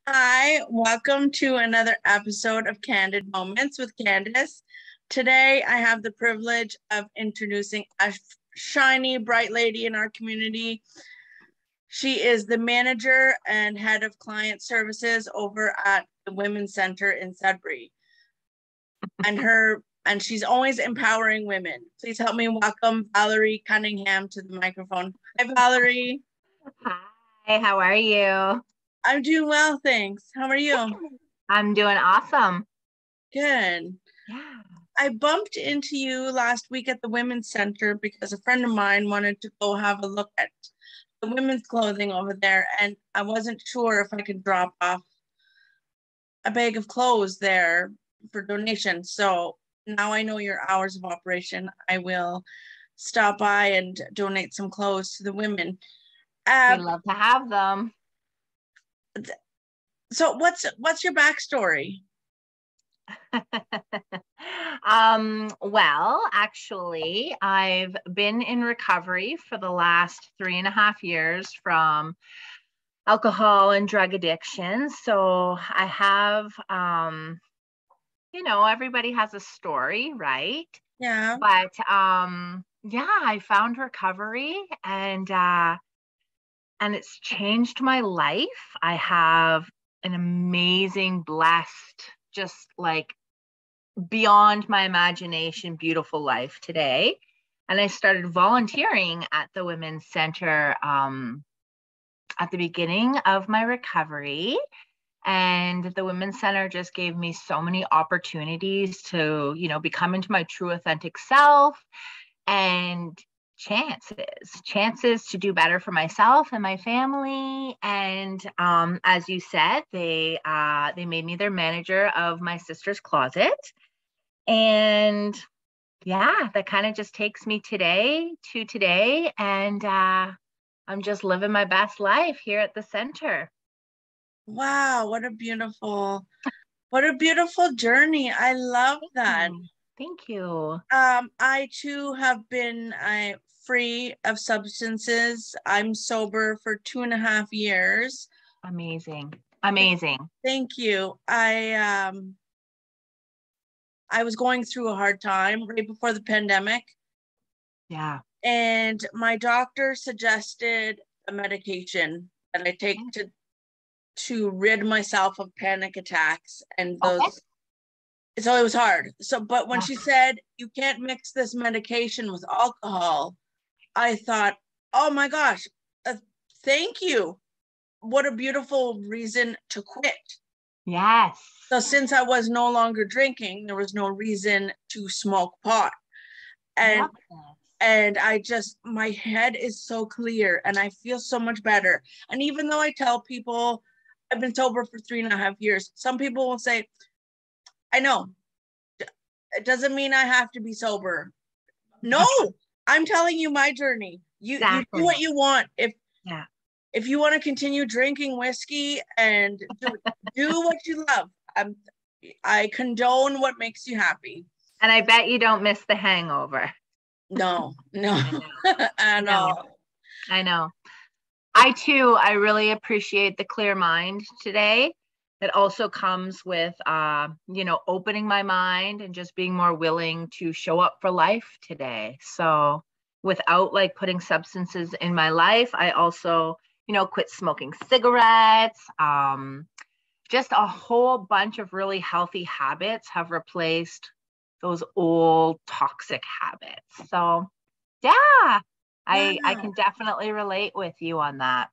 Hi, welcome to another episode of Candid Moments with Candace. Today, I have the privilege of introducing a shiny, bright lady in our community. She is the manager and head of client services over at the Women's Center in Sudbury. And she's always empowering women. Please help me welcome Valerie Cunningham to the microphone. Hi, Valerie. Hi, how are you? I'm doing well, thanks. How are you? I'm doing awesome. Good. Yeah. I bumped into you last week at the Women's Center because a friend of mine wanted to go have a look at the women's clothing over there, and I wasn't sure if I could drop off a bag of clothes there for donation. So now I know your hours of operation. I will stop by and donate some clothes to the women. We love to have them. So what's your backstory? Well, actually, I've been in recovery for the last 3.5 years from alcohol and drug addiction. So I have, everybody has a story, right? Yeah. But yeah, I found recovery and it's changed my life. I have an amazing, blessed, just like beyond my imagination, beautiful life today. And I started volunteering at the Women's Center at the beginning of my recovery. And the Women's Center just gave me so many opportunities to, become into my true, authentic self and chances to do better for myself and my family. And as you said, they made me their manager of my sister's closet. And yeah, that kind of just takes me today. And I'm just living my best life here at the center. Wow, what a beautiful journey. I love that. Thank you. I too have been free of substances. I'm sober for 2.5 years. Amazing. Thank you. I was going through a hard time right before the pandemic. Yeah. And my doctor suggested a medication that I take to rid myself of panic attacks and those. Okay. So it was hard. But when she said you can't mix this medication with alcohol, I thought, oh my gosh, thank you. What a beautiful reason to quit. Yes. So since I was no longer drinking, there was no reason to smoke pot. And I just, my head is so clear and I feel so much better. And even though I tell people I've been sober for 3.5 years, some people will say, I know, it doesn't mean I have to be sober. No, I'm telling you my journey. You do what you want. If you want to continue drinking whiskey and do what you love, I condone what makes you happy. And I bet you don't miss the hangover. No. I know. I really appreciate the clear mind today. It also comes with, opening my mind and just being more willing to show up for life today. So without like putting substances in my life, I also, quit smoking cigarettes. Just a whole bunch of really healthy habits have replaced those old toxic habits. So yeah, I can definitely relate with you on that.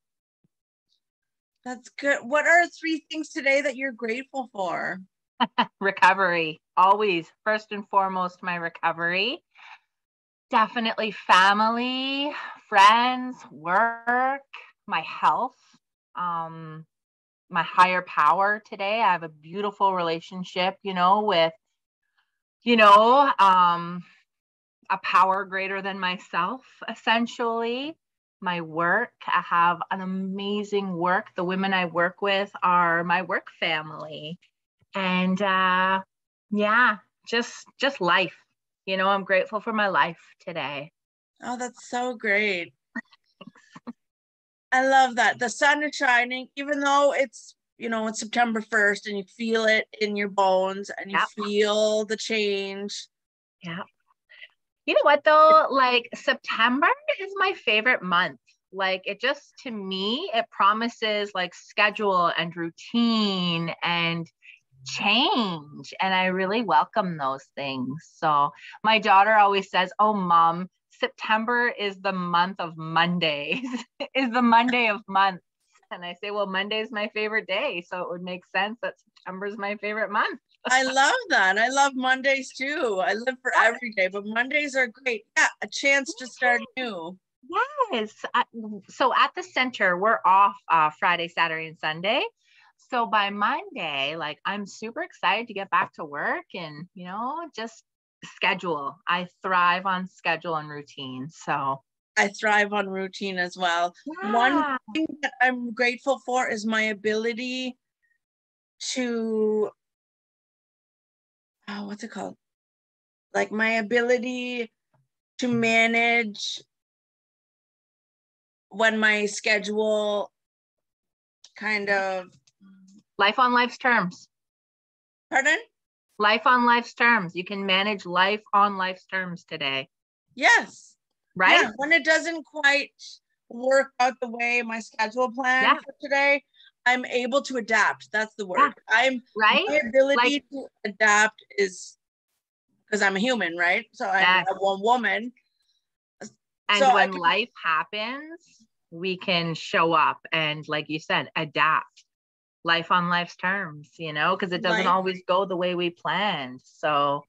That's good. What are 3 things today that you're grateful for? Recovery, always. First and foremost, my recovery. Definitely family, friends, work, my health, my higher power today. I have a beautiful relationship, with, a power greater than myself, essentially. My work, I have an amazing work. The women I work with are my work family. And just life. I'm grateful for my life today. Oh, that's so great. I love that. The sun is shining, even though it's, it's September 1st and you feel it in your bones and you feel the change. Yeah. You know what though? Like September is my favorite month. Like it just, to me, it promises like schedule and routine and change. And I really welcome those things. So my daughter always says, "Oh, Mom, September is the month of Mondays, is the Monday of months." And I say, well, Monday is my favorite day. So it would make sense that September is my favorite month. I love that. I love Mondays too. I live for every day, but Mondays are great. Yeah, a chance to start new. Yes. So at the center, we're off Friday, Saturday, and Sunday. So by Monday, like I'm super excited to get back to work and, just schedule. I thrive on schedule and routine. So I thrive on routine as well. yeah. One thing that I'm grateful for is my ability to, what's it called? Like my ability to manage when my schedule kind of. Life on life's terms. Pardon? Life on life's terms. You can manage life on life's terms today. Yes. Right? Yeah, when it doesn't quite work out the way my schedule planned for today, I'm able to adapt. That's the word. Yeah. Right? My ability to adapt is because I'm a human, right? So I'm a woman. And so when life happens, we can show up and, like you said, adapt. Life on life's terms, because it doesn't always go the way we planned. So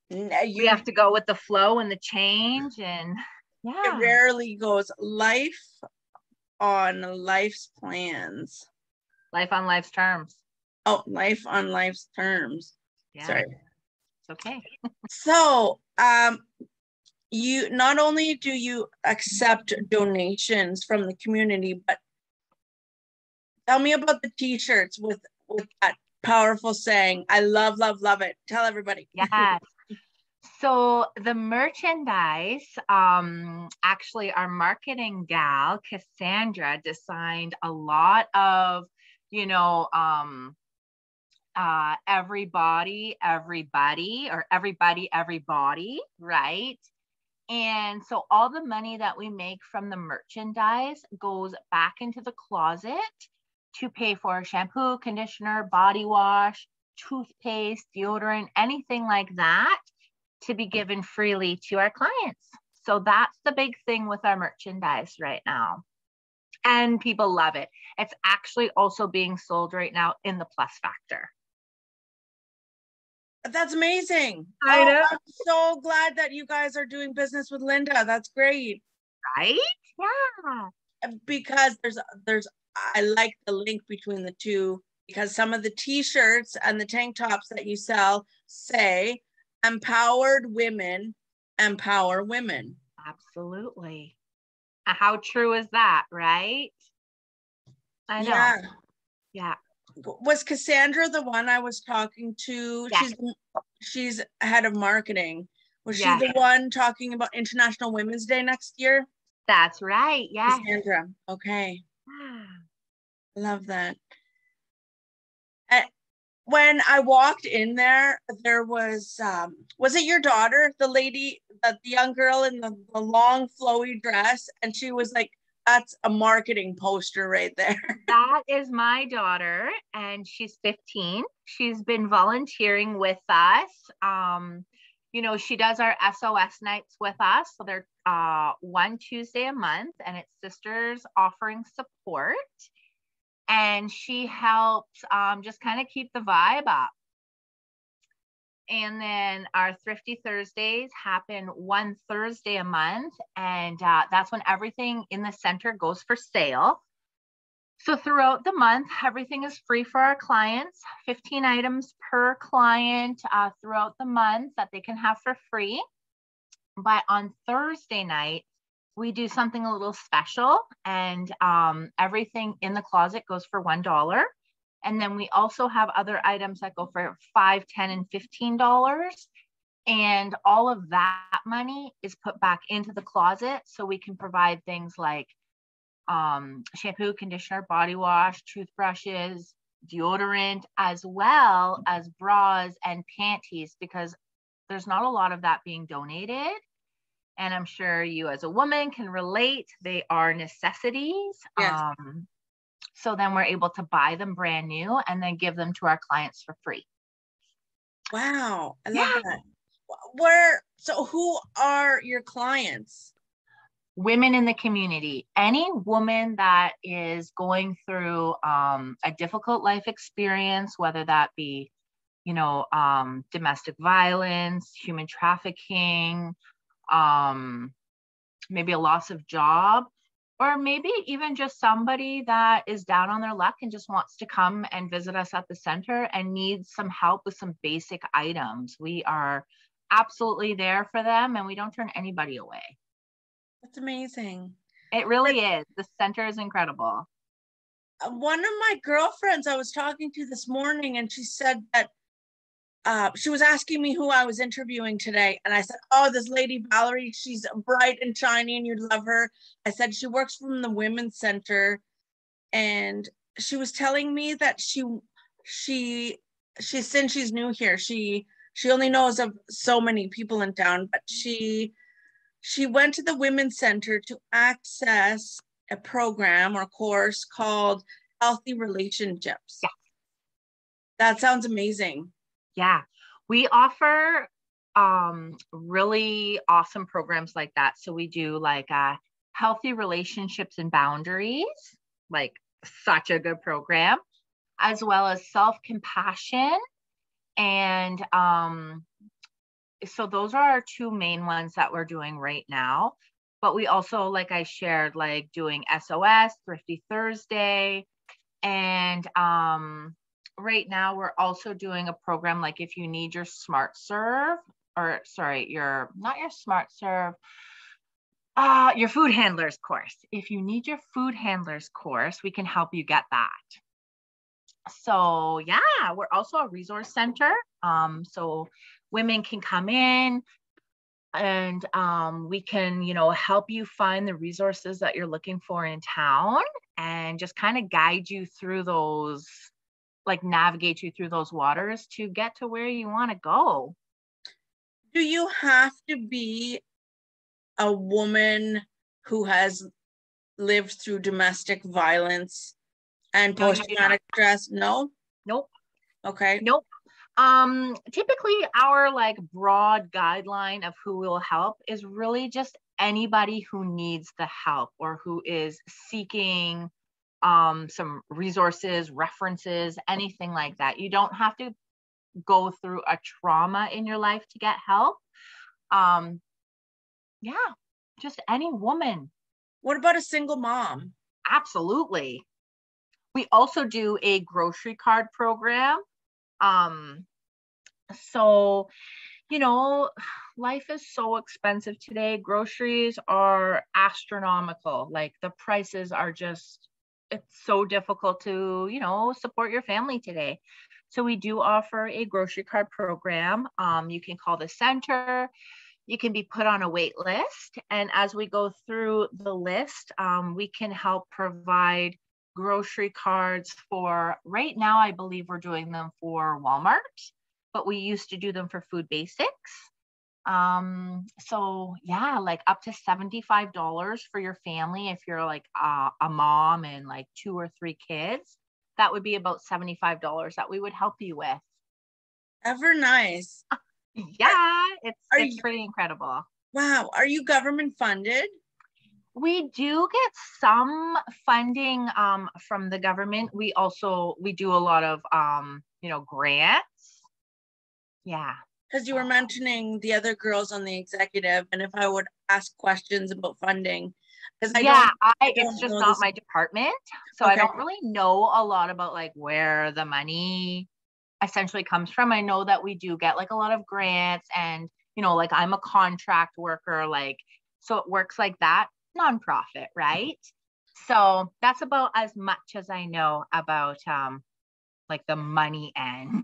we have to go with the flow and the change, and it rarely goes. Life on life's plans. Life on life's terms. Oh, life on life's terms. Yeah. Sorry. It's okay. So, you not only do you accept donations from the community, but tell me about the t-shirts with that powerful saying, "I love, love, love it." Tell everybody. Yes. So the merchandise, actually our marketing gal, Cassandra, designed a lot of, everybody, or everybody, right? And so all the money that we make from the merchandise goes back into the closet to pay for shampoo, conditioner, body wash, toothpaste, deodorant, anything like that, to be given freely to our clients. So that's the big thing with our merchandise right now. And people love it. It's actually also being sold right now in the Plus Factor. That's amazing. I know. I'm so glad that you guys are doing business with Linda. That's great. Right? Yeah. Because I like the link between the two, because some of the t-shirts and the tank tops that you sell say, "Empowered women empower women." Absolutely. How true is that, right? I know. Yeah. Was Cassandra the one I was talking to? Yes. She's head of marketing. Was she the one talking about International Women's Day next year? That's right. Yeah. Cassandra. Okay. Love that. When I walked in there was it your daughter, the lady, the young girl in the long flowy dress? And she was like, "That's a marketing poster right there." That is my daughter, and she's 15. She's been volunteering with us. She does our SOS nights with us. So they're one Tuesday a month, and it's sisters offering support. And she helps just kind of keep the vibe up. And then our Thrifty Thursdays happen one Thursday a month. And that's when everything in the center goes for sale. So throughout the month, everything is free for our clients, 15 items per client throughout the month that they can have for free. But on Thursday night, we do something a little special, and everything in the closet goes for $1. And then we also have other items that go for $5, $10, and $15. And all of that money is put back into the closet so we can provide things like shampoo, conditioner, body wash, toothbrushes, deodorant, as well as bras and panties, because there's not a lot of that being donated. And I'm sure you as a woman can relate. They are necessities. Yes. So then we're able to buy them brand new and then give them to our clients for free. Wow. I love that. So who are your clients? Women in the community. Any woman that is going through a difficult life experience, whether that be, domestic violence, human trafficking, maybe a loss of job, or maybe even just somebody that is down on their luck and just wants to come and visit us at the center and needs some help with some basic items. We are absolutely there for them, and we don't turn anybody away. That's amazing. It really is. The center is incredible. One of my girlfriends I was talking to this morning, and she said that she was asking me who I was interviewing today. And I said, oh, this lady, Valerie, she's bright and shiny and you'd love her. I said, she works from the Women's Center. And she was telling me that she since she's new here, she only knows of so many people in town, but she went to the Women's Center to access a program or course called Healthy Relationships. Yeah. That sounds amazing. Yeah, we offer really awesome programs like that. So we do like healthy relationships and boundaries, like such a good program, as well as self-compassion. And so those are our two main ones that we're doing right now. But we also, like I shared, like doing SOS, Thrifty Thursday, and right now we're also doing a program like if you need your Smart Serve, or sorry, your food handlers course. If you need your food handlers course, we can help you get that. So yeah, we're also a resource center. So women can come in and we can, help you find the resources that you're looking for in town and just kind of guide you through those, like navigate you through those waters to get to where you want to go. Do you have to be a woman who has lived through domestic violence and post-traumatic stress? No? Nope. Okay. Nope. Typically our like broad guideline of who will help is really just anybody who needs the help or who is seeking some resources, references, anything like that. You don't have to go through a trauma in your life to get help. Yeah, just any woman. What about a single mom? Absolutely. We also do a grocery card program. So, life is so expensive today. Groceries are astronomical. Like the prices are just, it's so difficult to, support your family today. So we do offer a grocery card program. You can call the center. You can be put on a wait list. And as we go through the list, we can help provide grocery cards for, right now, I believe we're doing them for Walmart, but we used to do them for Food Basics. So yeah, like up to $75 for your family. If you're like a mom and like 2 or 3 kids, that would be about $75 that we would help you with. Ever nice. Yeah, it's pretty incredible. Wow. Are you government funded? We do get some funding from the government. We do a lot of grants. Yeah. Because you were mentioning the other girls on the executive, and if I would ask questions about funding, because it's just not my department, so okay. I don't really know a lot about like where the money essentially comes from. I know that we do get like a lot of grants, and like I'm a contract worker, like so it works like that, nonprofit, right? So that's about as much as I know about like the money end.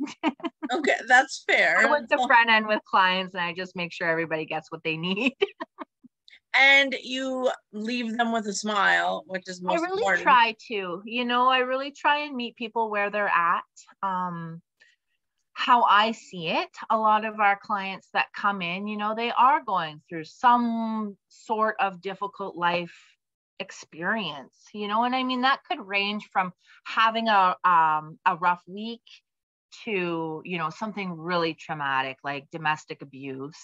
Okay, that's fair. I went to front end with clients and I just make sure everybody gets what they need. And you leave them with a smile, which is I most really important. try to, I really try and meet people where they're at. How I see it, a lot of our clients that come in, they are going through some sort of difficult life experience, and I mean, that could range from having a rough week to, something really traumatic like domestic abuse.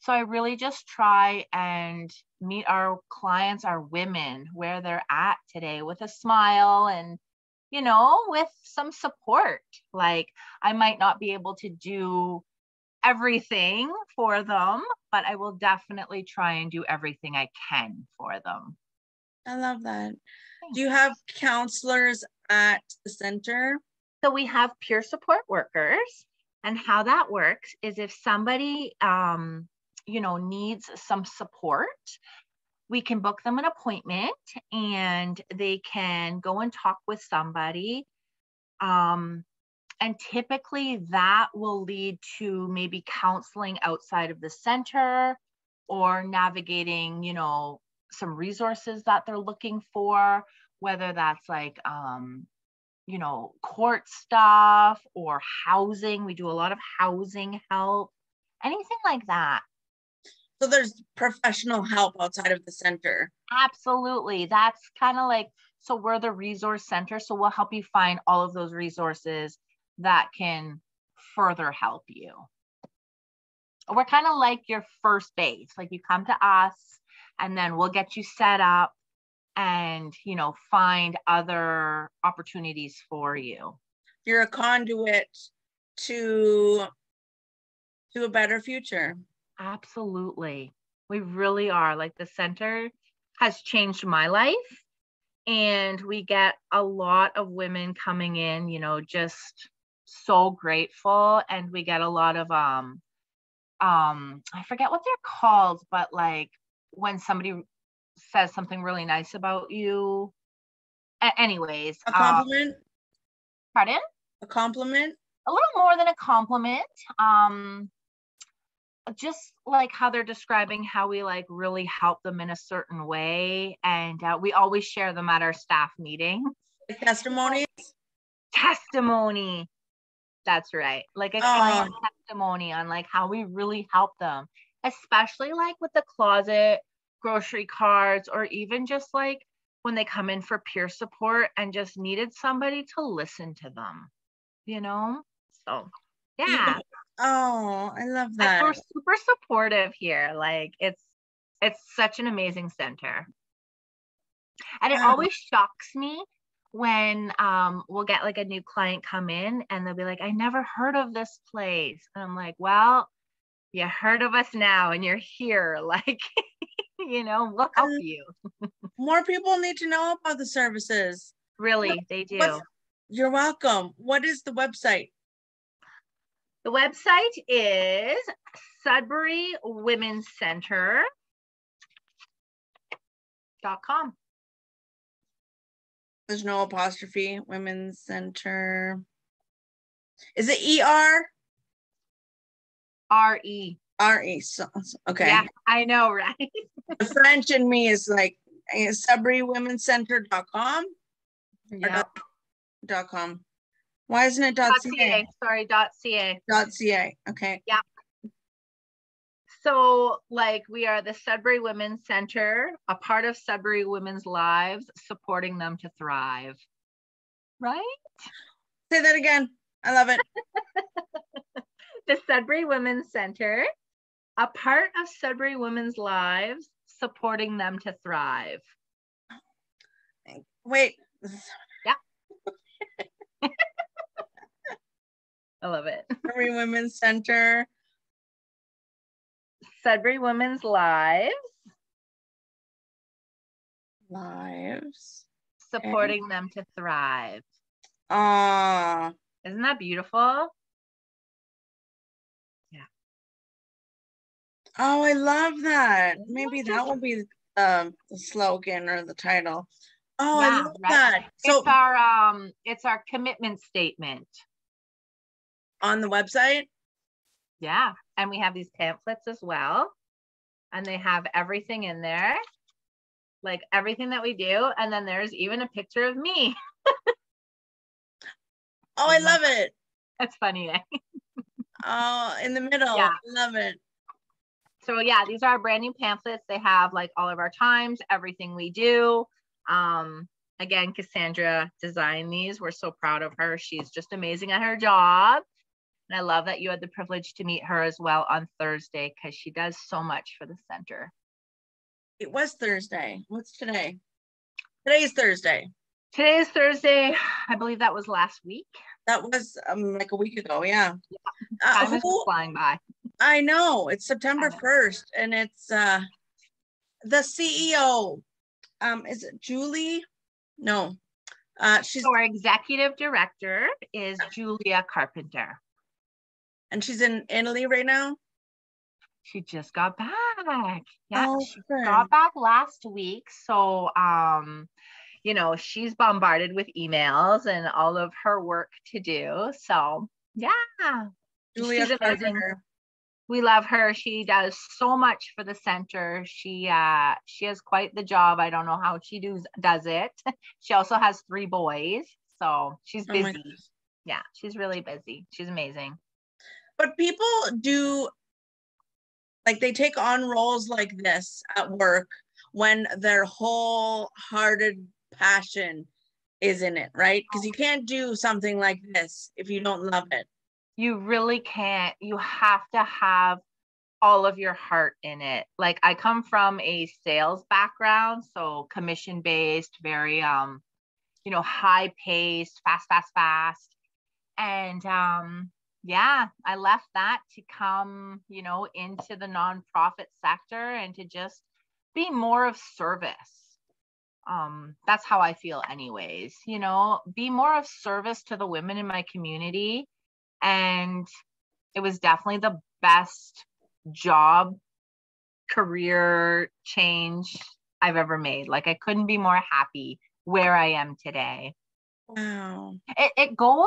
So I really just try and meet our clients, our women, where they're at today with a smile and, with some support. Like, I might not be able to do everything for them, but I will definitely try and do everything I can for them. I love that. Do you have counselors at the center? So we have peer support workers, and how that works is if somebody, needs some support, we can book them an appointment and they can go and talk with somebody. And typically that will lead to maybe counseling outside of the center or navigating, some resources that they're looking for, whether that's like, court stuff or housing. We do a lot of housing help, anything like that. So there's professional help outside of the center. Absolutely. That's kind of like, so we're the resource center. So we'll help you find all of those resources that can further help you. We're kind of like your first base. Like, you come to us and then we'll get you set up and, find other opportunities for you. You're a conduit to a better future. Absolutely. We really are. Like, the center has changed my life, and we get a lot of women coming in, just so grateful. And we get a lot of, I forget what they're called, but like when somebody says something really nice about you. Anyways. A compliment? Pardon? A compliment? A little more than a compliment. Just like how they're describing how we like really help them in a certain way. And we always share them at our staff meeting. Like testimonies? Testimony. That's right. Like a client testimony on like how we really help them, especially like with the closet, grocery cards, or even just like when they come in for peer support and just needed somebody to listen to them, So, yeah. Oh, I love that. And we're super supportive here. Like, it's such an amazing center. And it always shocks me when we'll get like a new client come in and they'll be like, I never heard of this place. And I'm like, well, you heard of us now and you're here. Like, we'll help you. More people need to know about the services. Really, they do. You're welcome. What is the website? The website is Sudbury Women's Center.com. There's no apostrophe. Women's Center. Is it ER? RE. RE. So, okay. Yeah, I know, right? The French in me is like SudburyWomen'sCenter.com. Yeah. .com. Why isn't it .ca? Sorry, .ca. .ca. Okay. Yeah. So, like, we are the Sudbury Women's Center, a part of Sudbury Women's Lives, supporting them to thrive. Right? Say that again. I love it. The Sudbury Women's Center, a part of Sudbury Women's Lives, supporting them to thrive. Wait. Yeah. I love it. Sudbury Women's Center. Sudbury Women's Lives. Supporting them to thrive. Isn't that beautiful? Yeah. Oh, I love that. Maybe that will be the slogan or the title. Oh, yeah, I love that. So it's our commitment statement. On the website? Yeah. And we have these pamphlets as well. and they have everything in there, like everything that we do. And then there's even a picture of me. Oh, I love it. That's funny, eh? Oh, in the middle. Yeah. I love it. So yeah, these are our brand new pamphlets. They have like all of our times, everything we do. Again, Cassandra designed these. We're so proud of her. She's just amazing at her job. And I love that you had the privilege to meet her as well on Thursday, because she does so much for the center. It was Thursday. What's today? Today's Thursday. Today is Thursday. I believe that was last week. That was like a week ago. Yeah. Time is flying by. I know. It's September 1st, and it's the CEO. Is it Julie? No. She's our executive director is Julia Carpenter. And she's in Italy right now? She just got back. Yeah, oh, she got back last week. So, you know, she's bombarded with emails and all of her work to do. So, yeah. Julia she's amazing. We love her. She does so much for the center. She has quite the job. I don't know how she does it. She also has 3 boys. So she's busy. Yeah, she's really busy. She's amazing. But people do, like, they take on roles like this at work when their wholehearted passion is in it, right? Because you can't do something like this if you don't love it. You really can't. You have to have all of your heart in it. Like, I come from a sales background, so commission based, very you know, high paced, fast. And yeah, I left that to come, you know, into the nonprofit sector and to just be more of service. That's how I feel anyways, you know, be more of service to the women in my community. And it was definitely the best job career change I've ever made. Like, I couldn't be more happy where I am today. Wow. It goes,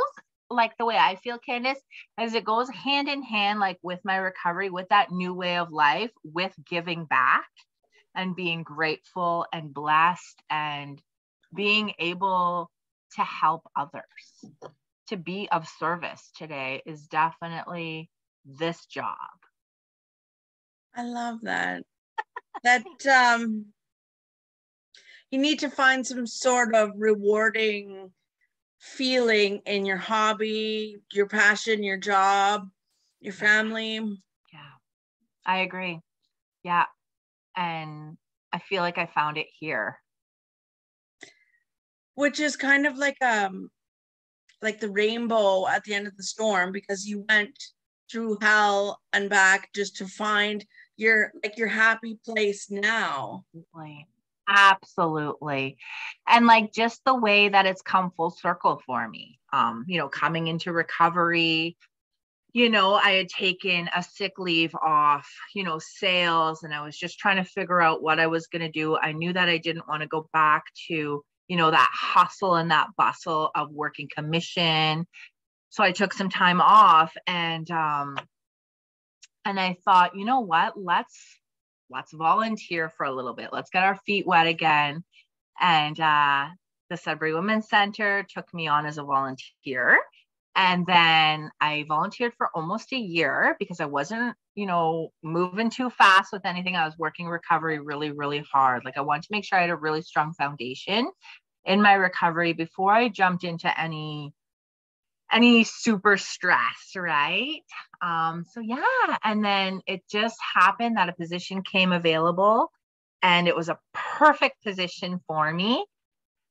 like, the way I feel, Candace, is it goes hand in hand, like, with my recovery, with that new way of life, with giving back and being grateful and blessed and being able to help others. To be of service today is definitely this job. I love that. That you need to find some sort of rewarding feeling in your hobby, your passion, your job, your family. Yeah, I agree. Yeah. And I feel like I found it here. Which is kind of like the rainbow at the end of the storm, because you went through hell and back just to find your happy place now. Absolutely. And like, just the way that it's come full circle for me, you know, coming into recovery, you know, I had taken a sick leave off, you know, sales, and I was just trying to figure out what I was going to do. I knew that I didn't want to go back to, you know, that hustle and that bustle of working commission. So I took some time off, and I thought, you know what, let's volunteer for a little bit. Let's get our feet wet again. And the Sudbury Women's Center took me on as a volunteer. And then I volunteered for almost a year because I wasn't, you know, moving too fast with anything. I was working recovery really, really hard. Like, I wanted to make sure I had a really strong foundation in my recovery before I jumped into any super stress, right? So yeah, and then it just happened that a position came available, and it was a perfect position for me.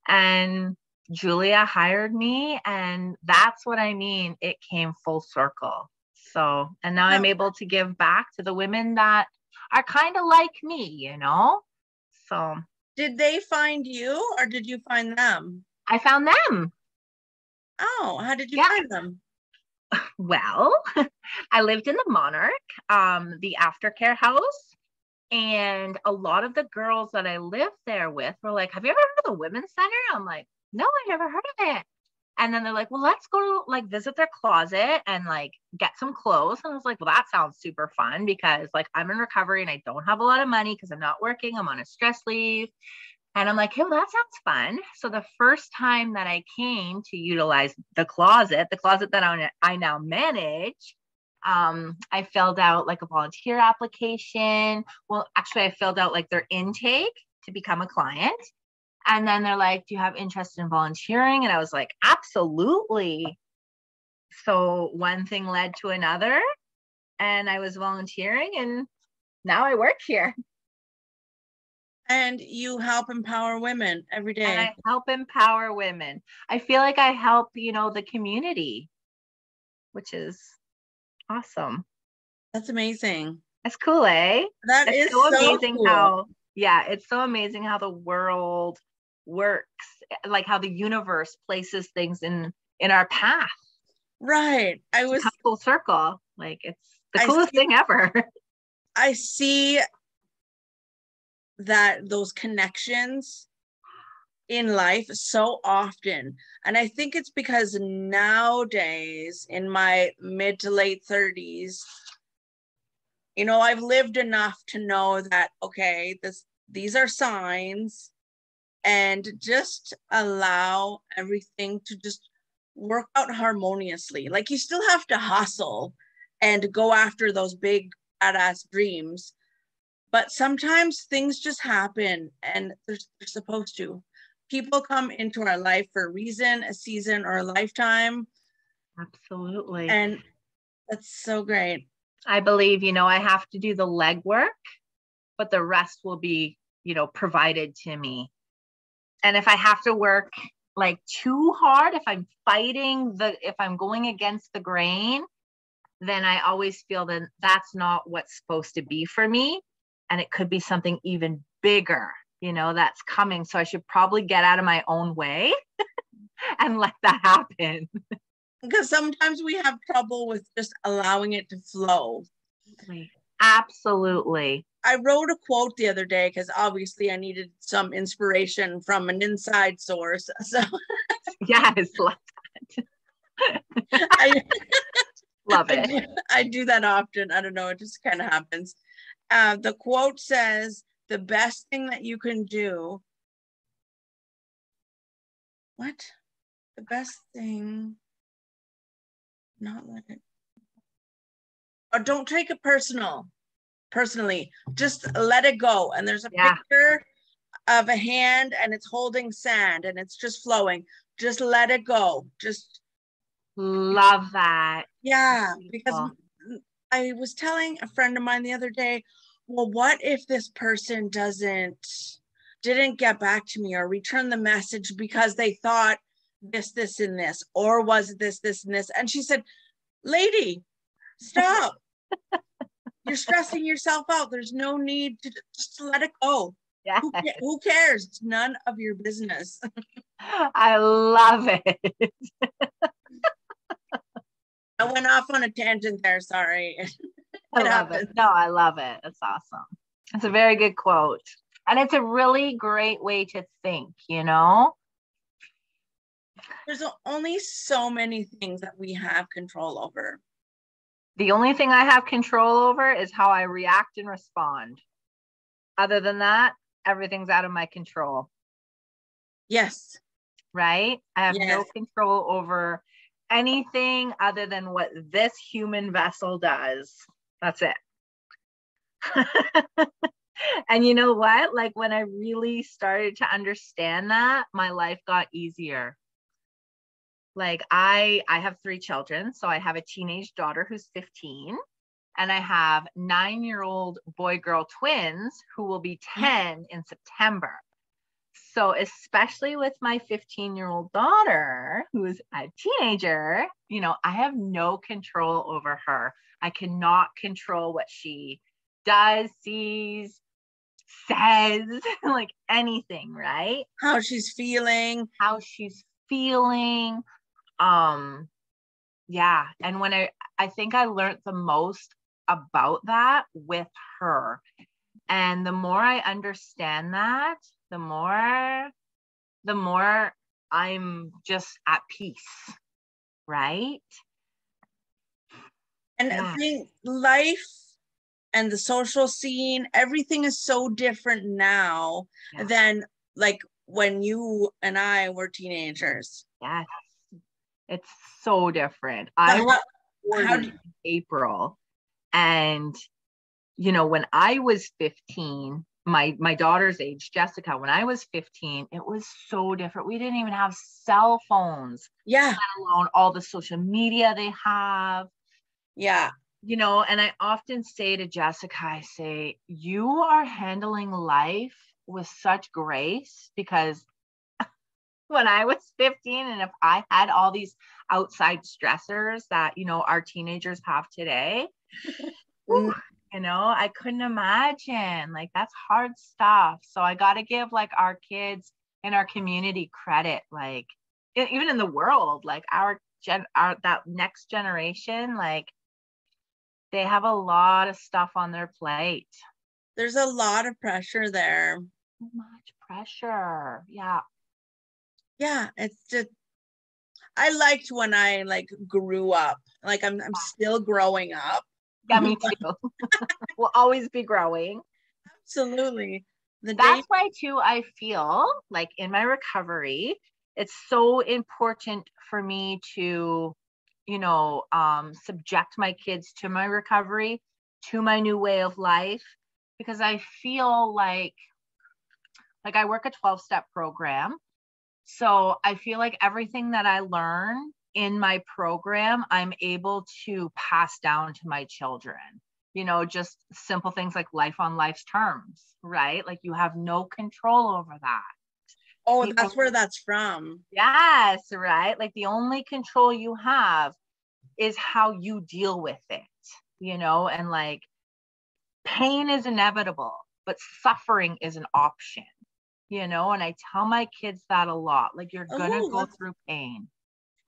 And Julia hired me, and that's what I mean. It came full circle. So, and now I'm able to give back to the women that are kind of like me, you know? So. Did they find you, or did you find them? I found them. Oh, how did you find them? Well, I lived in the Monarch, the aftercare house. And a lot of the girls that I lived there with were like, have you ever heard of the Women's Center? I'm like, no, I never heard of it. And then they're like, well, let's go to like visit their closet and like get some clothes. And I was like, well, that sounds super fun because like I'm in recovery and I don't have a lot of money because I'm not working. I'm on a stress leave. And I'm like, hey, well, that sounds fun. So the first time that I came to utilize the closet that I now manage, I filled out like a volunteer application. Well, actually, I filled out like their intake to become a client. And then they're like, do you have interest in volunteering? And I was like, absolutely. So one thing led to another and I was volunteering and now I work here. And you help empower women every day. And I help empower women. I feel like I help, the community, which is awesome. That's amazing. That's cool, eh? That is so so amazing cool. it's so amazing how the world works, like how the universe places things in our path. Right. I was full circle. Like it's the coolest thing ever. I see that those connections in life so often. And I think it's because nowadays in my mid to late 30s, I've lived enough to know that, okay, these are signs, and just allow everything to just work out harmoniously. Like you still have to hustle and go after those big badass dreams, but sometimes things just happen and they're supposed to. People come into our life for a reason, a season, or a lifetime. Absolutely. And that's so great. I believe, I have to do the legwork, but the rest will be, provided to me. And if I have to work like too hard, if I'm if I'm going against the grain, then I always feel that that's not what's supposed to be for me. And it could be something even bigger, that's coming. So I should probably get out of my own way and let that happen. Because sometimes we have trouble with just allowing it to flow. Absolutely. I wrote a quote the other day because obviously I needed some inspiration from an inside source. So yes, love that. Love it. I do that often. I don't know. It just kind of happens. The quote says, the best thing that you can do. What? The best thing. Not let it. Or don't take it personally. Just let it go. And there's a picture of a hand and it's holding sand and it's just flowing. Just let it go. Just love that. Yeah, because I was telling a friend of mine the other day, well, what if this person didn't get back to me or return the message because they thought this, and this, or was it this, and this? And she said, lady, stop. You're stressing yourself out. There's no need to just let it go. Yes. Who cares? It's none of your business. I love it. I went off on a tangent there. Sorry. I love it. No, I love it. It's awesome. It's a very good quote. And it's a really great way to think, There's only so many things that we have control over. The only thing I have control over is how I react and respond. Other than that, everything's out of my control. Yes. Right? I have no control over anything other than what this human vessel does. That's it. And you know what? Like when I really started to understand that, my life got easier. Like I have 3 children. So I have a teenage daughter who's 15 and I have 9-year-old boy-girl twins who will be 10 in September. So especially with my 15-year-old daughter, who is a teenager, I have no control over her. I cannot control what she does, sees, says, like anything, right? How she's feeling. Yeah. And when I think I learned the most about that with her. And the more I understand that, the more I'm just at peace, right? And I think life and the social scene, everything is so different now than like when you and I were teenagers. Yes, it's so different. I was 40 in April, and when I was 15, my daughter's age, Jessica, when I was 15, it was so different. We didn't even have cell phones, let alone all the social media they have. And I often say to Jessica, I say, you are handling life with such grace, because when I was 15, and if I had all these outside stressors that, our teenagers have today, I couldn't imagine. Like, that's hard stuff. So I got to give like our kids in our community credit, like even in the world, like our that next generation, like they have a lot of stuff on their plate. There's a lot of pressure there. So much pressure. Yeah. Yeah. It's just, I liked when I like grew up. Like I'm still growing up. Yeah, me too. We'll always be growing. Absolutely. That's why too, I feel like in my recovery, it's so important for me to, subject my kids to my recovery, to my new way of life, because I feel like I work a 12-step program. So I feel like everything that I learn in my program, I'm able to pass down to my children. Just simple things like life on life's terms, right? Like you have no control over that. Oh, that's where that's from. Yes, right? Like the only control you have is how you deal with it, and like pain is inevitable, but suffering is an option, and I tell my kids that a lot. Like, you're going to go through pain,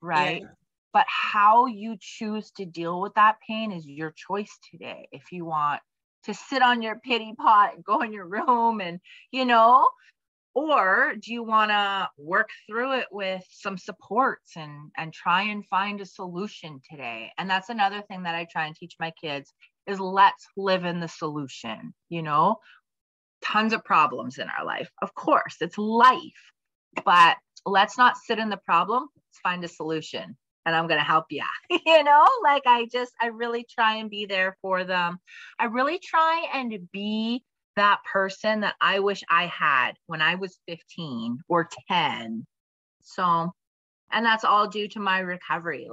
right? Yeah. But how you choose to deal with that pain is your choice today. If you want to sit on your pity pot and go in your room and, or do you want to work through it with some supports and try and find a solution today? And that's another thing that I try and teach my kids is let's live in the solution, tons of problems in our life. Of course, it's life, but let's not sit in the problem. Let's find a solution. And I'm going to help you, like I really try and be there for them. I really try and be that person that I wish I had when I was 15 or 10. So, and that's all due to my recovery.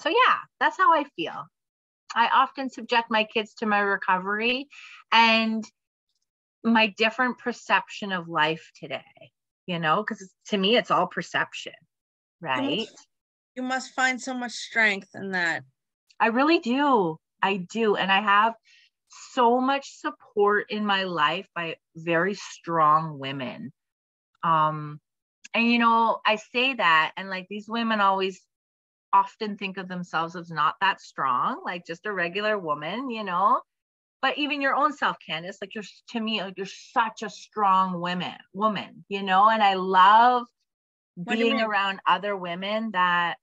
So yeah, that's how I feel. I often subject my kids to my recovery and my different perception of life today, because to me, it's all perception, right? You must find so much strength in that. I really do. I do. And I have so much support in my life by very strong women. And, I say that, and like these women always often think of themselves as not that strong, like just a regular woman, but even your own self, Candace, like to me, like you're such a strong woman, and I love being around other women that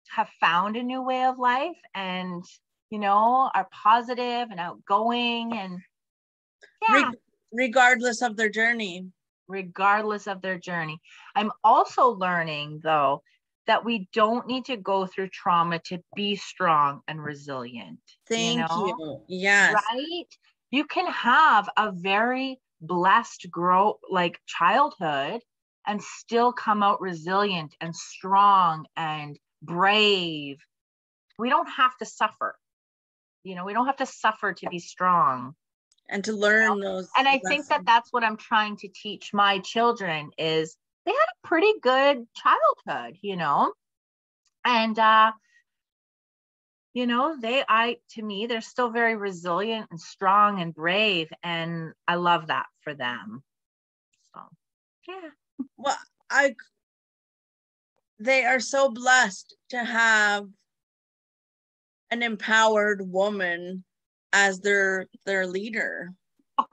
have found a new way of life and, are positive and outgoing and regardless of their journey. I'm also learning though, that we don't need to go through trauma to be strong and resilient. Thank you. Yes. Right? You can have a very blessed childhood and still come out resilient and strong and brave. We don't have to suffer. We don't have to suffer to be strong. And to learn those. And I think that that's what I'm trying to teach my children is they had a pretty good childhood, and, to me, they're still very resilient and strong and brave. And I love that for them. So, yeah. Well, they are so blessed to have an empowered woman as their leader. Oh,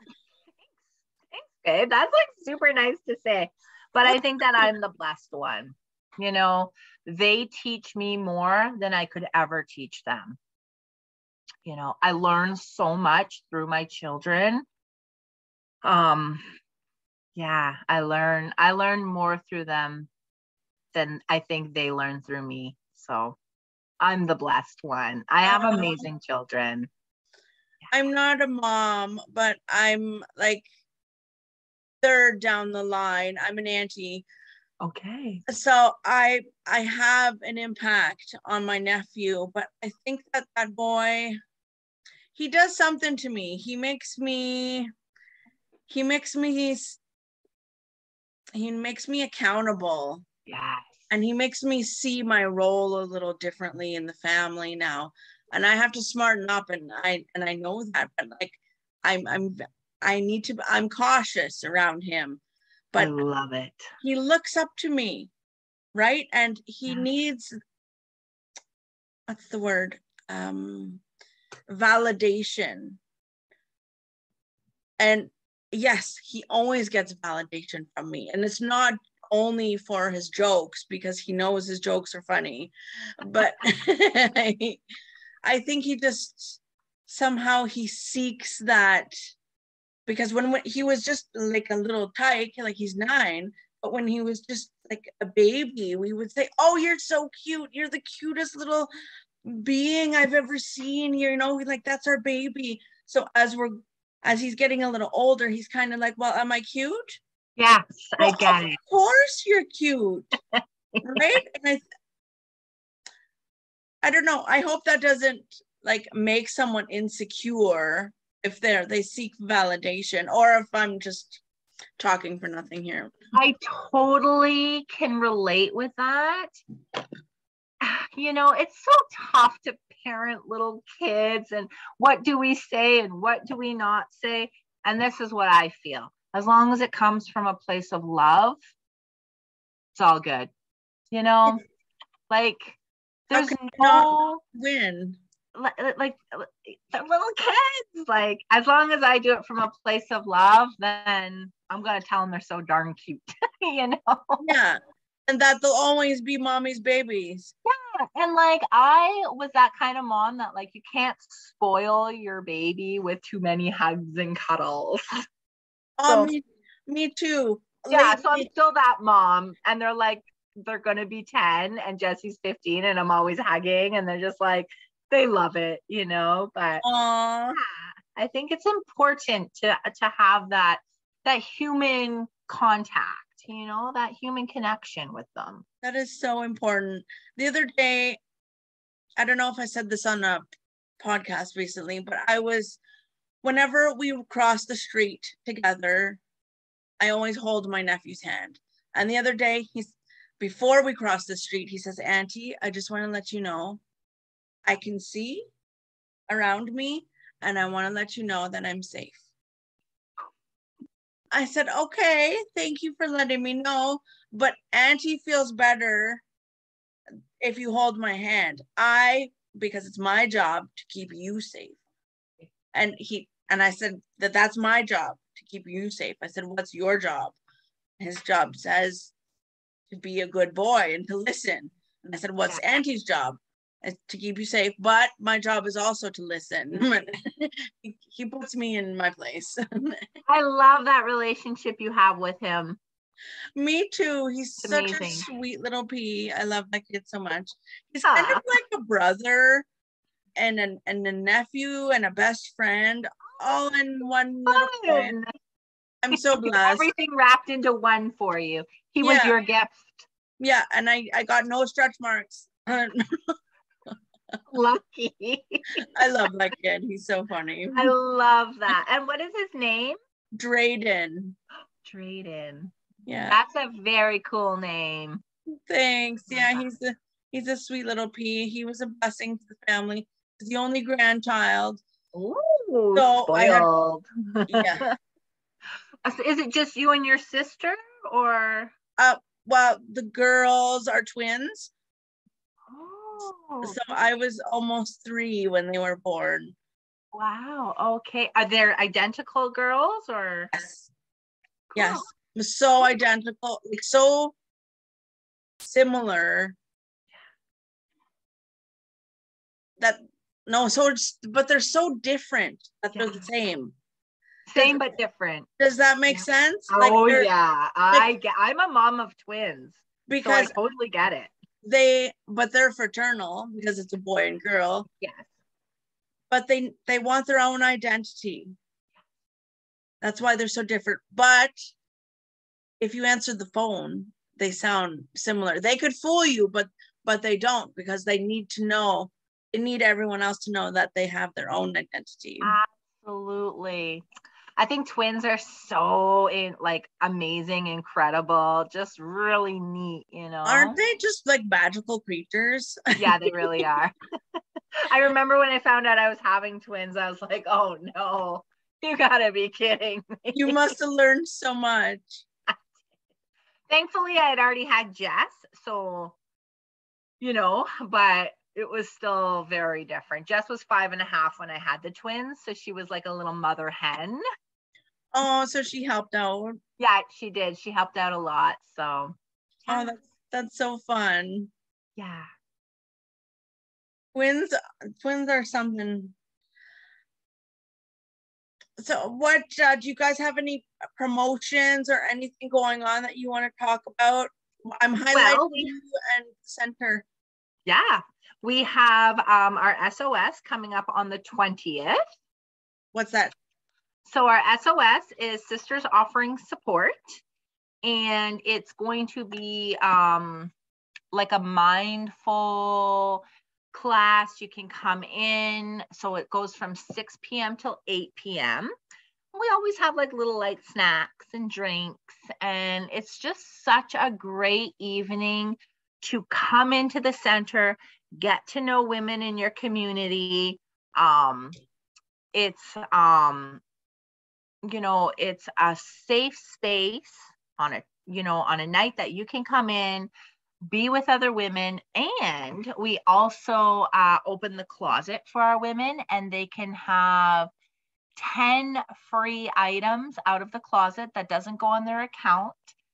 thanks, babe. That's like super nice to say. But I think that I'm the blessed one. You know, they teach me more than I could ever teach them. You know, I learn so much through my children. Yeah, I learn more through them than I think they learn through me. So I'm the blessed one. I have amazing children. I'm not a mom, but I'm like third down the line. I'm an auntie. Okay. So I have an impact on my nephew, but I think that boy, he does something to me. He makes me accountable. Yes. And he makes me see my role a little differently in the family now. And I have to smarten up, and I know that, but like I'm cautious around him. But I love it. He looks up to me, right? And he needs, what's the word? Validation. And yes, he always gets validation from me. And it's not only for his jokes, because he knows his jokes are funny, but I think he just somehow he seeks that, because when he was just like a little tyke, like he's 9, but when he was just like a baby, we would say, "Oh, you're so cute. You're the cutest little being I've ever seen." You know, like that's our baby. So as he's getting a little older, he's kind of like, "Well, am I cute?" Yes, Well, I get it. Of course you're cute, right? And I don't know. I hope that doesn't like make someone insecure if they seek validation, or if I'm just talking for nothing here. I totally can relate with that. You know, it's so tough to parent little kids, and what do we say and what do we not say? And this is what I feel. As long as it comes from a place of love, it's all good. You know, like there's no win. Like the little kids, like as long as I do it from a place of love, then I'm gonna tell them they're so darn cute. You know? Yeah. And that they'll always be mommy's babies. Yeah. And like I was that kind of mom that like you can't spoil your baby with too many hugs and cuddles. So, me too. Yeah, so I'm still that mom, and they're gonna be 10 and Jesse's 15, and I'm always hugging, and they're just like they love it, you know. But yeah, I think it's important to have that human contact, you know, that human connection with them. That is so important. The other day, I don't know if I said this on a podcast recently, but whenever we cross the street together, I always hold my nephew's hand. And the other day, before we crossed the street, he says, "Auntie, I just want to let you know I can see around me, and I want to let you know that I'm safe." I said, "Okay, thank you for letting me know, but Auntie feels better if you hold my hand. Because it's my job to keep you safe." And I said that's my job to keep you safe. I said, "What's your job?" His job says to be a good boy and to listen. And I said, "What's Auntie's job?" To keep you safe, but my job is also to listen. He puts me in my place. I love that relationship you have with him. Me too. He's such a sweet little pea. I love that kid so much. He's kind of like a brother and a nephew and a best friend, all in one little boy. I'm so blessed. Everything wrapped into one for you. He was your gift. Yeah, and I got no stretch marks. Lucky. I love that kid. He's so funny. I love that. And what is his name? Drayden. Drayden. Yeah. That's a very cool name. Thanks. Yeah, he's a sweet little pea. He was a blessing to the family. He's the only grandchild. Ooh, so spoiled. Yeah. Is it just you and your sister, or? Well, the girls are twins. Oh. So I was almost 3 when they were born. Wow. Okay. Are they identical girls, or? Yes. Cool. Yes. so identical, like so similar that no, so it's, but they're so different that they're the same. Same but different. Does that make sense? Oh yeah, I'm a mom of twins, because so I totally get it. But they're fraternal because it's a boy and girl. Yes. But they want their own identity. That's why they're so different. But if you answer the phone, they sound similar. They could fool you, but they don't, because they need to know. They need everyone else to know that they have their own identity. Absolutely. I think twins are so amazing, incredible, just really neat, Aren't they just like magical creatures? Yeah, they really are. I remember when I found out I was having twins, I was like, oh no, you gotta be kidding me. You must have learned so much. Thankfully, I had already had Jess, so, but it was still very different. Jess was 5.5 when I had the twins, so she was like a little mother hen. Oh, so she helped out. Yeah, she did. She helped out a lot. So. Oh, that's so fun. Yeah. Twins are something. So what, do you guys have any promotions or anything going on that you want to talk about? I'm highlighting you and center. Yeah, we have our SOS coming up on the 20th. What's that? So our SOS is Sisters Offering Support, and it's going to be like a mindful class. You can come in. So it goes from 6 p.m. till 8 p.m. We always have like little light snacks and drinks, and it's just such a great evening to come into the center, get to know women in your community. It's it's a safe space on a night that you can come in, be with other women, and we also open the closet for our women, and they can have 10 free items out of the closet that doesn't go on their account.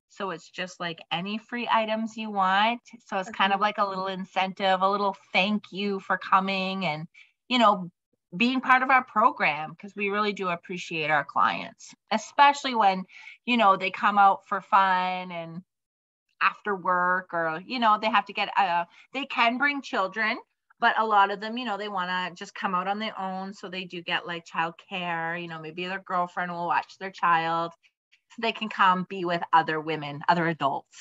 So it's just like any free items you want. So it's kind of like a little incentive, a little thank you for coming and, being part of our program, because we really do appreciate our clients, especially when, they come out for fun and after work, or, they have to get, they can bring children, but a lot of them, they want to just come out on their own. So they do get like childcare, maybe their girlfriend will watch their child, so they can come be with other women, other adults.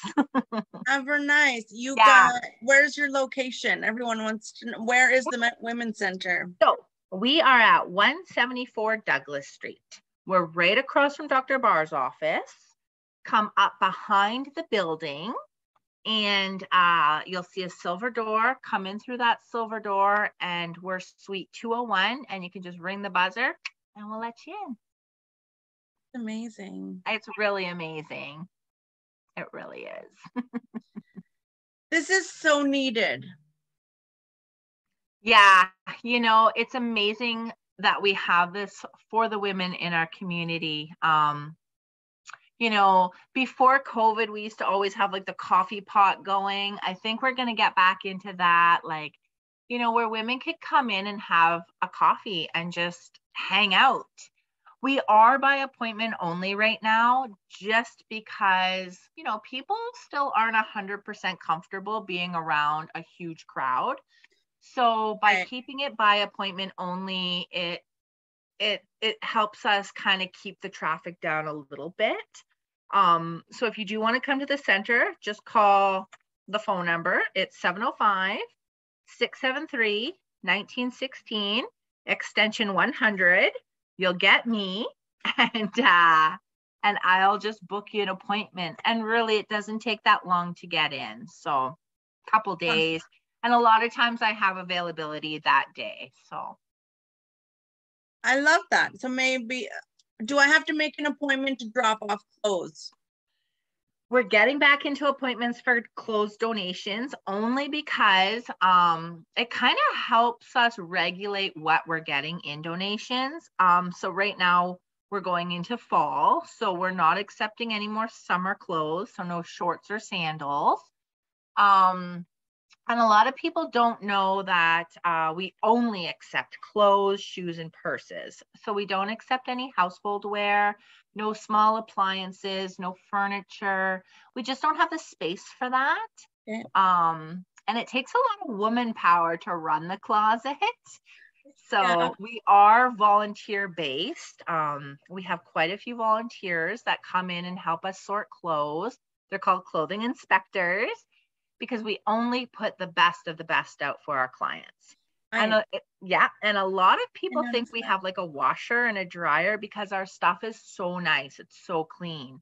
Ever nice. Where's your location? Everyone wants to know, where is the Women's Center? So we are at 174 Douglas Street. We're right across from Dr. Barr's office. Come up behind the building, and you'll see a silver door. Come in through that silver door, and we're suite 201, and you can just ring the buzzer and we'll let you in. Amazing. It's really amazing. It really is. This is so needed. Yeah, it's amazing that we have this for the women in our community. Before COVID, we used to always have like the coffee pot going. I think we're going to get back into that, where women could come in and have a coffee and just hang out. We are by appointment only right now, just because, people still aren't 100% comfortable being around a huge crowd. So by keeping it by appointment only, it helps us kind of keep the traffic down a little bit. So if you do want to come to the center, just call the phone number. It's 705-673-1916, extension 100. You'll get me, and I'll just book you an appointment. And really, it doesn't take that long to get in. So a couple days. And a lot of times I have availability that day. So I love that. So maybe, do I have to make an appointment to drop off clothes? We're getting back into appointments for clothes donations, only because it kind of helps us regulate what we're getting in donations. So right now we're going into fall, so we're not accepting any more summer clothes, so no shorts or sandals. And a lot of people don't know that we only accept clothes, shoes, and purses. So we don't accept any household wear, no small appliances, no furniture. We just don't have the space for that. Yeah. And it takes a lot of woman power to run the closet. So Yeah. we are volunteer based. We have quite a few volunteers that come in and help us sort clothes. They're called clothing inspectors, because we only put the best of the best out for our clients. And and a lot of people think we have like a washer and a dryer because our stuff is so nice. It's so clean.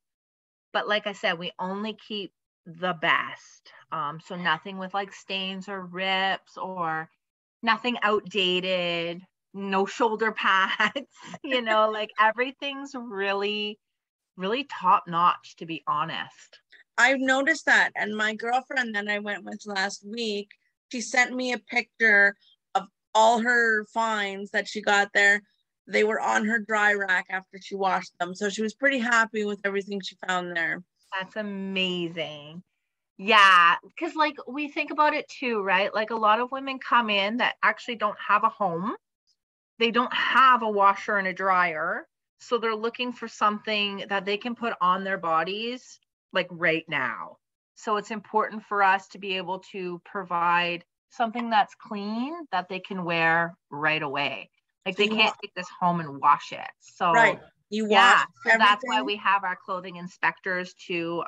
But like I said, we only keep the best. So nothing with like stains or rips, or nothing outdated, no shoulder pads, like everything's really, really top notch, to be honest. I've noticed that. And my girlfriend that I went with last week, she sent me a picture of all her finds that she got there. They were on her dry rack after she washed them. So she was pretty happy with everything she found there. That's amazing. Yeah, because like we think about it too, right? Like a lot of women come in that actually don't have a home. They don't have a washer and a dryer. So they're looking for something that they can put on their bodies like right now. So it's important for us to be able to provide something that's clean that they can wear right away. Like they can't take this home and wash it. So right. You wash so that's why we have our clothing inspectors to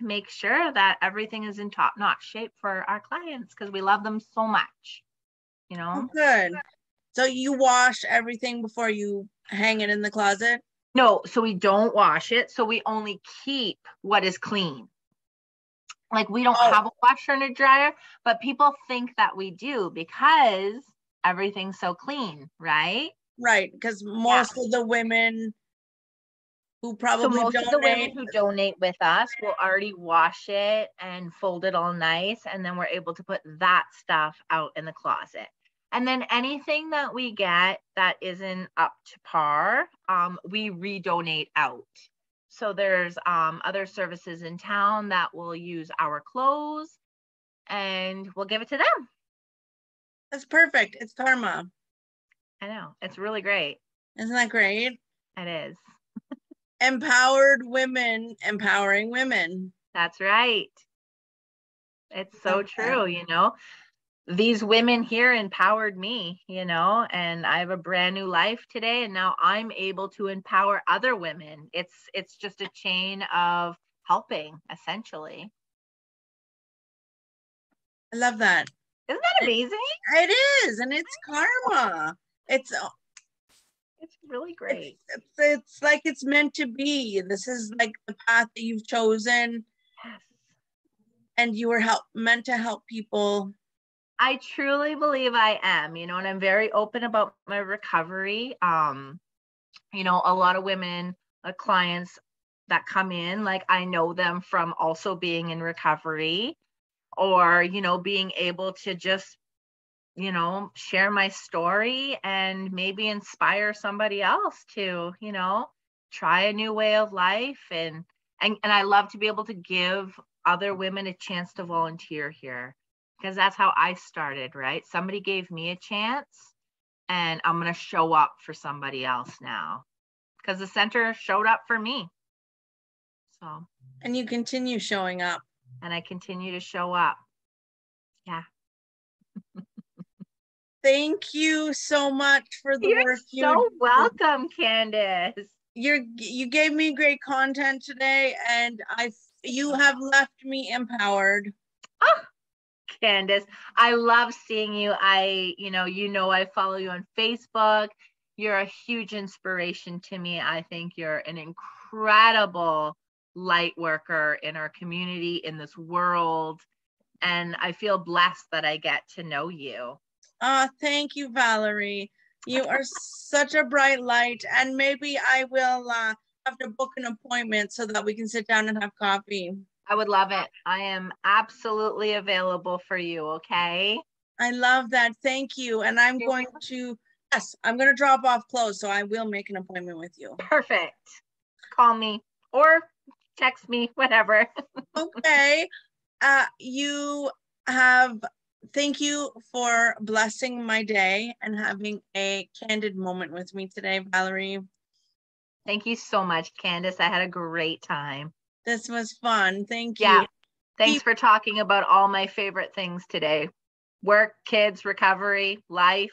make sure that everything is in top-notch shape for our clients, because we love them so much, Oh, good. So you wash everything before you hang it in the closet? No, so we don't wash it. So we only keep what is clean. Like we don't have a washer and a dryer, but people think that we do because everything's so clean, right? Right, because most of the women who probably most of the women who donate with us will already wash it and fold it all nice, and then we're able to put that stuff out in the closet. And then anything that we get that isn't up to par, we redonate out. So there's other services in town that will use our clothes and we'll give it to them. That's perfect. It's karma. I know. It's really great. Isn't that great? It is. Empowered women, empowering women. That's right. It's so true, These women here empowered me, and I have a brand new life today, and now I'm able to empower other women. It's just a chain of helping, essentially. I love that. Isn't that amazing? It is, and it's karma. It's really great. It's like it's meant to be. This is like the path that you've chosen. Yes. And you were meant to help people. I truly believe I am, and I'm very open about my recovery. A lot of women, clients that come in, like I know them from also being in recovery, or, being able to just, share my story and maybe inspire somebody else to, try a new way of life. And I love to be able to give other women a chance to volunteer here, because that's how I started, right? Somebody gave me a chance, and I'm going to show up for somebody else now, because the center showed up for me. So. And you continue showing up. And I continue to show up. Yeah. Thank you so much for the work you do. You're so welcome, Candace. You gave me great content today, and you have left me empowered. Oh, Candace, I love seeing you. I follow you on Facebook. You're a huge inspiration to me. I think you're an incredible light worker in our community, in this world. And I feel blessed that I get to know you. Thank you, Valerie. You are such a bright light. And maybe I will have to book an appointment so that we can sit down and have coffee. I would love it. I am absolutely available for you, okay? I love that. Thank you. And I'm going to Yes, I'm going to drop off clothes, so I will make an appointment with you. Perfect. Call me or text me, whatever. Okay. Thank you for blessing my day and having a candid moment with me today, Valerie. Thank you so much, Candace. I had a great time. This was fun. Thank Yeah. you. Thanks for talking about all my favorite things today. Work, kids, recovery, life.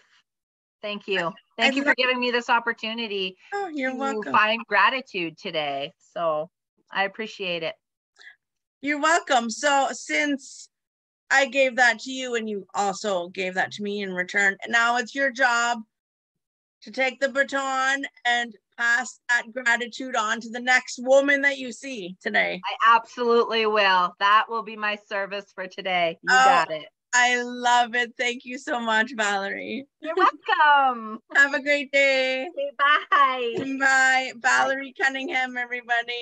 Thank you. Thank you for giving me this opportunity to find gratitude today. So I appreciate it. You're welcome. So since I gave that to you and you also gave that to me in return, and now it's your job to take the baton and pass that gratitude on to the next woman that you see today. I absolutely will. That will be my service for today. You got it. I love it. Thank you so much, Valerie. You're welcome. Have a great day. Okay, bye. Bye. Valerie Cunningham, everybody.